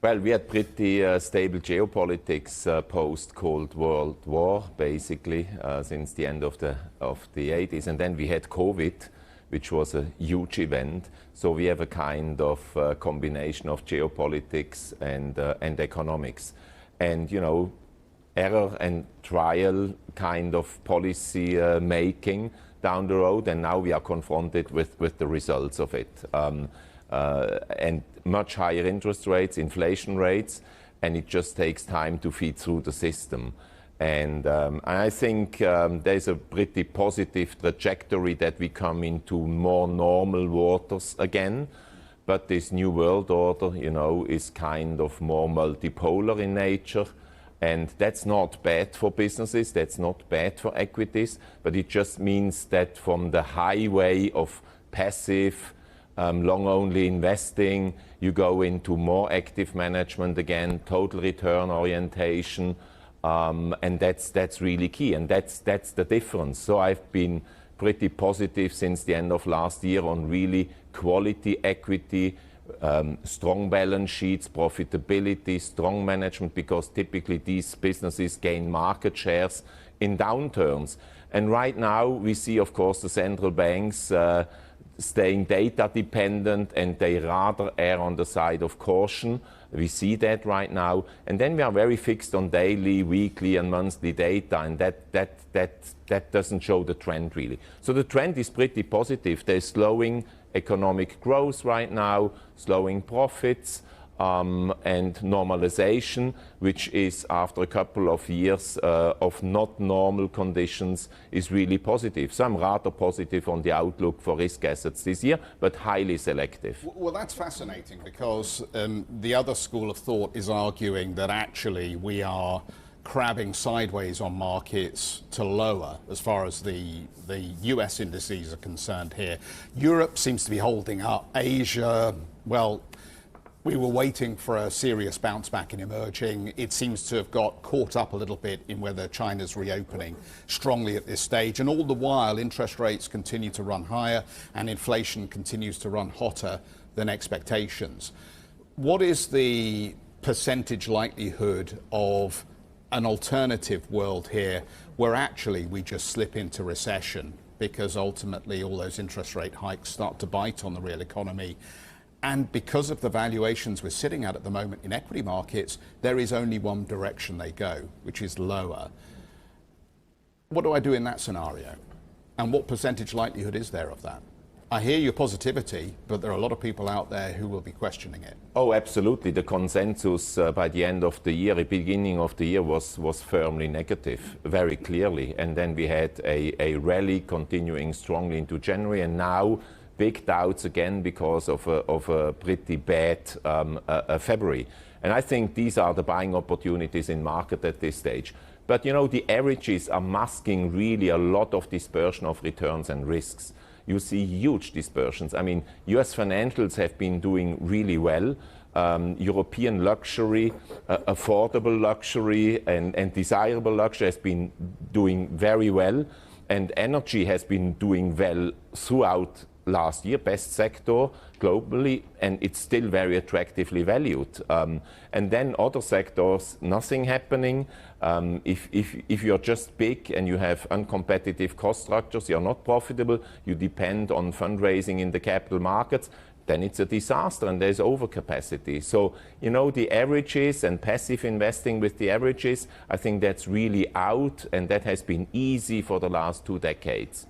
Well, we had pretty stable geopolitics post-Cold World War, basically, since the end of the 80s. And then we had COVID, which was a huge event. So we have a kind of combination of geopolitics and economics. And, you know, error and trial kind of policy making down the road. And now we are confronted with the results of it. And much higher interest rates, inflation rates, and it just takes time to feed through the system. And I think there's a pretty positive trajectory that we come into more normal waters again. But this new world order, you know, is kind of more multipolar in nature. And that's not bad for businesses, that's not bad for equities, but it just means that from the highway of passive, long-only investing, you go into more active management again, total return orientation, and that's really key, and that's the difference. So I've been pretty positive since the end of last year on really quality equity, strong balance sheets, profitability, strong management, because typically these businesses gain market shares in downturns. And right now we see, of course, the central banks staying data dependent, and they rather err on the side of caution. We see that right now. And then we are very fixed on daily, weekly and monthly data, and that doesn't show the trend really. So the trend is pretty positive. There's slowing economic growth right now, slowing profits, and normalization, which is, after a couple of years of not normal conditions, is really positive. So I'm rather positive on the outlook for risk assets this year, but highly selective. Well, that's fascinating, because the other school of thought is arguing that actually we are crabbing sideways on markets to lower as far as the US indices are concerned here. Europe seems to be holding up. Asia, well, we were waiting for a serious bounce back in emerging. It seems to have got caught up a little bit in whether China's reopening strongly at this stage. And all the while, interest rates continue to run higher and inflation continues to run hotter than expectations. What is the percentage likelihood of an alternative world here where actually we just slip into recession, because ultimately all those interest rate hikes start to bite on the real economy? And because of the valuations we're sitting at the moment in equity markets, there is only one direction they go, which is lower. What do I do in that scenario? And what percentage likelihood is there of that? I hear your positivity, but there are a lot of people out there who will be questioning it. Oh, absolutely. The consensus by the end of the year, the beginning of the year, was firmly negative, very clearly. And then we had a rally continuing strongly into January, and now big doubts again because of a pretty bad February. And I think these are the buying opportunities in market at this stage. But you know, the averages are masking really a lot of dispersion of returns and risks. You see huge dispersions. I mean, US financials have been doing really well. European luxury, affordable luxury and desirable luxury has been doing very well. And energy has been doing well throughout last year, best sector globally, and it's still very attractively valued. And then other sectors, nothing happening. If you're just big and you have uncompetitive cost structures, you're not profitable, you depend on fundraising in the capital markets, then it's a disaster and there's overcapacity. So, you know, the averages and passive investing with the averages, I think that's really out, and that has been easy for the last 2 decades.